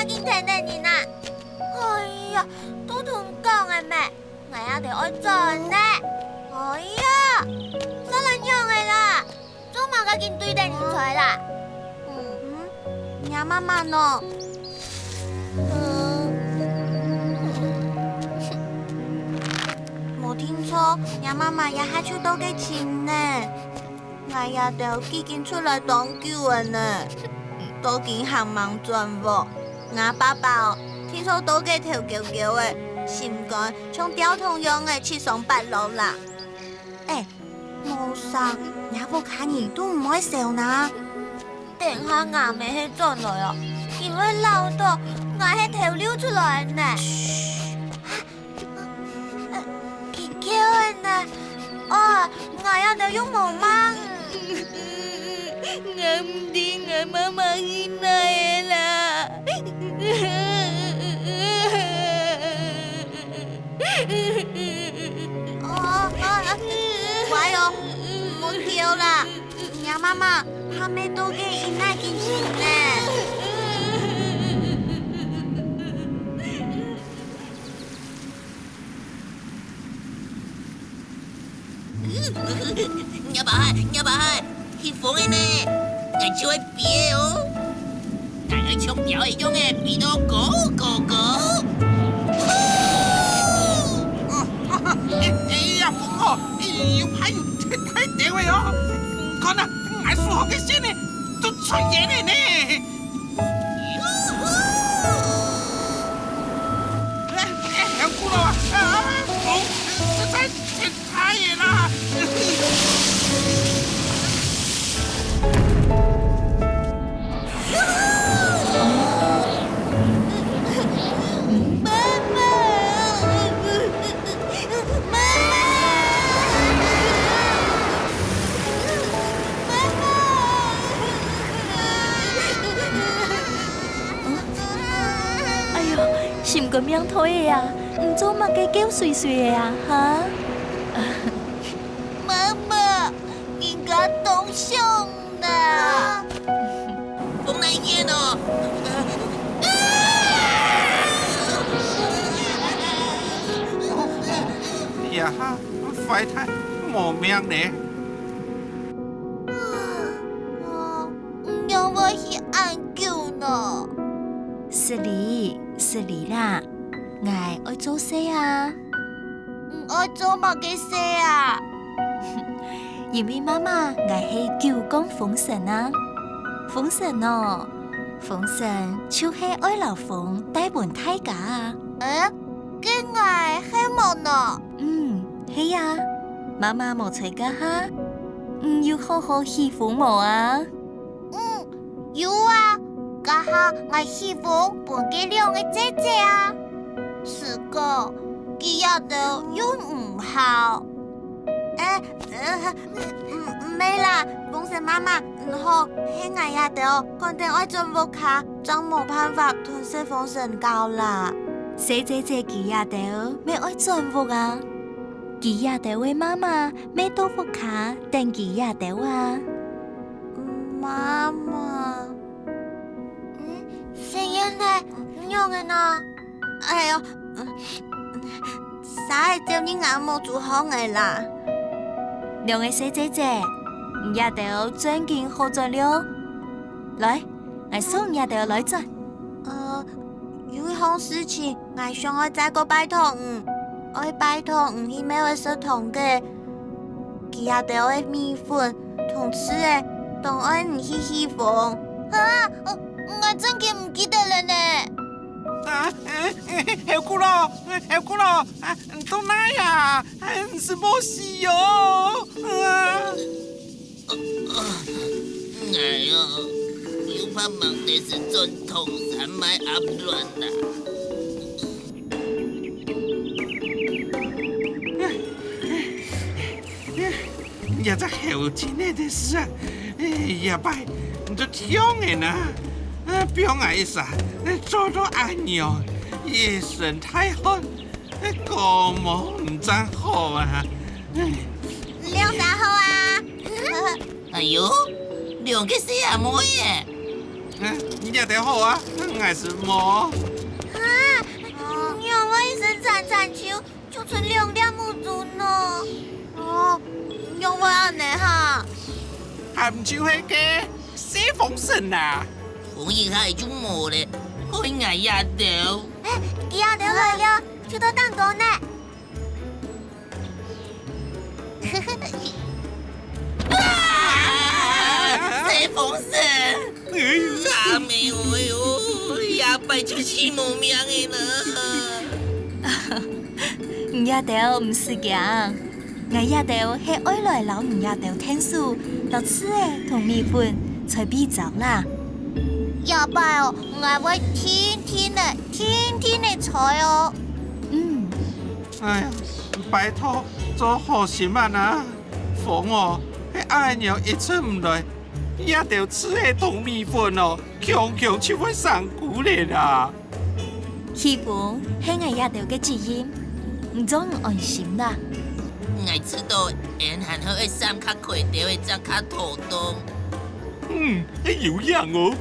我紧提提你呐。哎呀，都同讲的咩，我也得爱做呢。哎呀，啥人样的啦？做嘛个紧对待你出来啦？娘妈妈呢？冇听错，娘妈妈也下手到几钱呢？我也得几经出来当救的呢，都经行忙转无。我爸爸哦，听说都给头高高的，心肝像吊桶样的去上八路啦。冇啥，也不看你都唔爱笑呢。等下我咪去转来哦，因为老到我系头溜出来呢。叫人呢？哦，我要得用毛mang。我唔知我妈妈去哪啦。乖哦，莫叫啦，娘妈妈还没都给伊奶进去呢。nhà bà hi phụ này nè ngày chưa bia ô ngày trong tiểu ấy cho nghe bị đó cổ呀，凤哦，要拍太屌嘅哦，看啊，藝術學嘅先呢，都出嘢嚟呢。有咕嚕啊！好，實在太熱啦！心咁樣推呀，唔做乜嘅叫碎碎呀，哈？媽媽，人家凍傷啦！風嚟見哦！呀哈，快太冇命呢！讓我去按救呢。是你啦，我愛做事啊，唔愛做乜嘅事啊？因為媽媽我係九宮風神啊，風神哦，風神就係愛老風帶本大家啊。嘅我希望呢？係啊，媽媽冇錯噶哈，要好好喜歡我啊。有啊。家下我希望本給兩個姐姐啊，是個佢也都又唔好。沒啦，風神媽媽唔好，係我也都肯定愛進屋卡，真冇辦法吞噬風神教啦。小姐姐佢也都咩愛進屋啊，佢也都為媽媽咩到屋卡，但佢也都啊。媽媽。聲音係唔樣嘅呢？哎呦，啥係叫你眼冇做好嘅啦？兩個小姐姐，也都尊敬好咗了。來，我送也都來咗。有一項事情，我想我再個拜託我拜託去咩位食堂嘅，佢也都會米粉同吃嘅，當愛唔去喜歡。我真嘅唔記得了呢。有咕嚕，到哪呀？是冇事喲。哎呦，要怕忙的是轉頭山買鴨卵啦。也在後天的事啊，也拜都聽嘅呢。表矮啥，做安樣，夜神太好，個冇唔真好啊！兩啥好啊？哎呦，兩個死阿妹耶！也得好啊，还是无。让我一身铲铲球，就剩2粒木珠呢。让我安尼哈。还唔就迄个西风神啊！風影下係種毛咧，開牙呀到。佢也得來了，就到蛋糕呢。西風神，阿妹哎呦，也拜就起毛命嘅啦。唔也得唔是嘅，我也得係愛來留唔也得聽書，落次誒同米粉才必走啦。呀拜哦，我會天天的猜哦。哎呀，拜托做好心啊呐！風哦，迄阿娘一出唔來，也得吃迄糯米粉哦，強就會上骨咧啦。希望係我也得嘅指引，唔總唔安心啦。我知道，眼含好嘅三卡潰掉嘅張卡頭痛。有樣哦。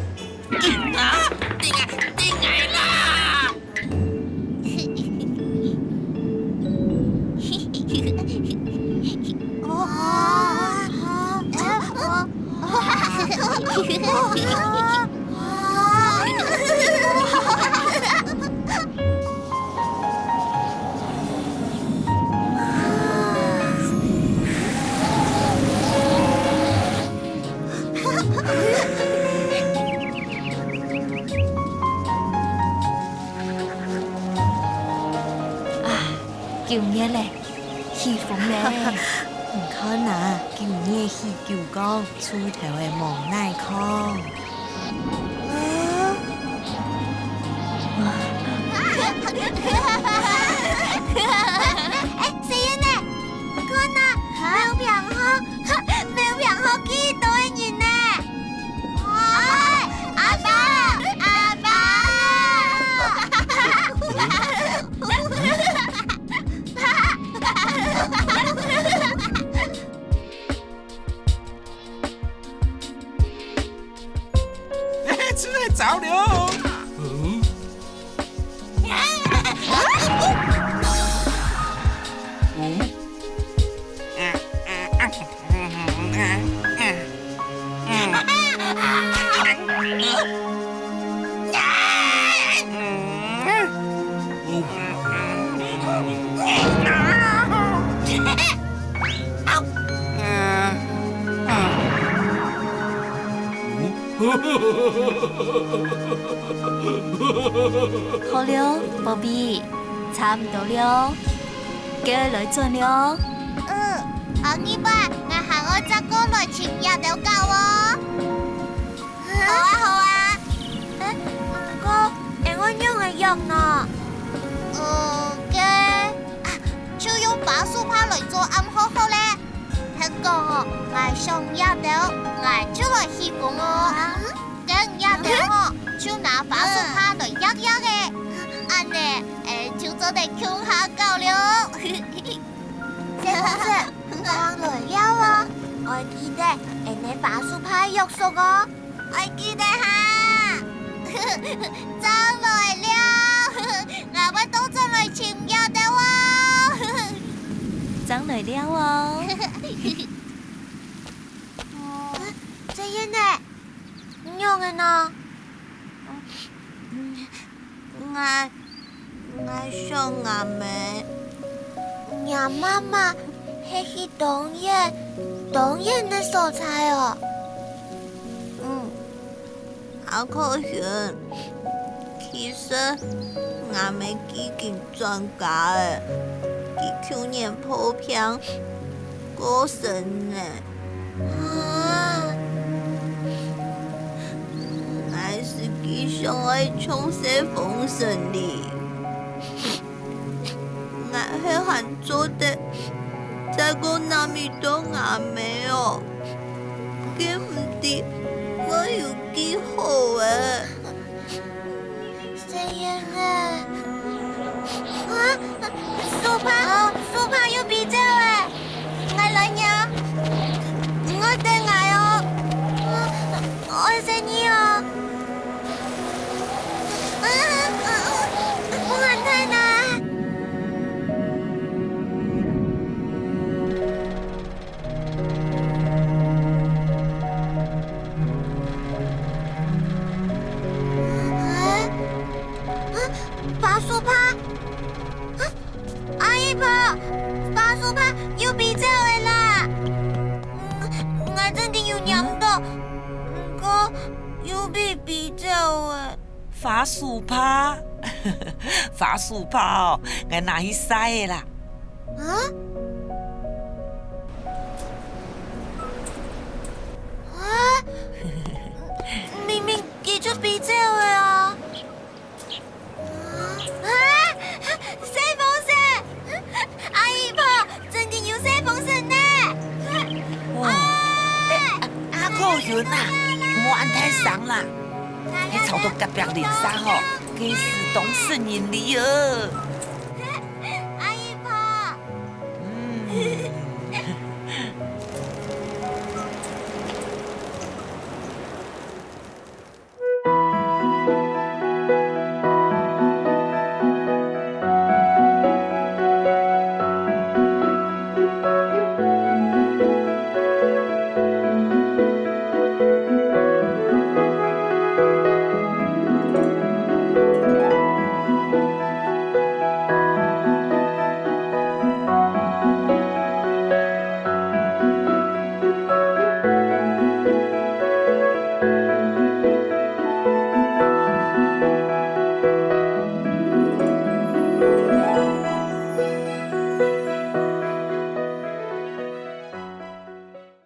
啊！定係啦！叫咩咧？氣風咧？唔可能，叫嘢去叫講出頭嘅無奈康。誰呢？看啊，沒有病好幾多嘅人呢？阿爸！吃的着了。好了，寶貝，差唔多了，叫佢來做了。阿姨爸，我行我隻歌來前日就教我。好啊。哥，我用嘅藥呢？就用白素帕來做暗好好咧。聽講哦，我上日就我就來希望哦。跟日就哦，就拿白素帕來壓壓嘅，安呢就做得強下夠了。這不是。裝來了啊！我記得你把素派約束我，我記得哈。裝來了，我們都裝來前日的喎。裝來了哦。這樣呢？用嘅呢？我想阿妹，呀媽媽。係當然的素材哦。好可惜。其實我未幾件專家誒，佢去年破片過身呢。我是幾想愛從西風神里，我係很做的。再講那麼多阿妹哦，佢唔知我有幾好誒。這樣啊？素帕要比較誒，我來呀，我等我哦，我識你哦。有比比较诶。法术炮，法术炮，我拿去使的啦。啊？啊？明明伊就比较的啊！啊！洗风扇！阿姨婆，真嘅有洗风扇呢！哇！阿哥云啊，莫安太伤啦。你吵到隔壁邻居吼，给是懂事人哩哦。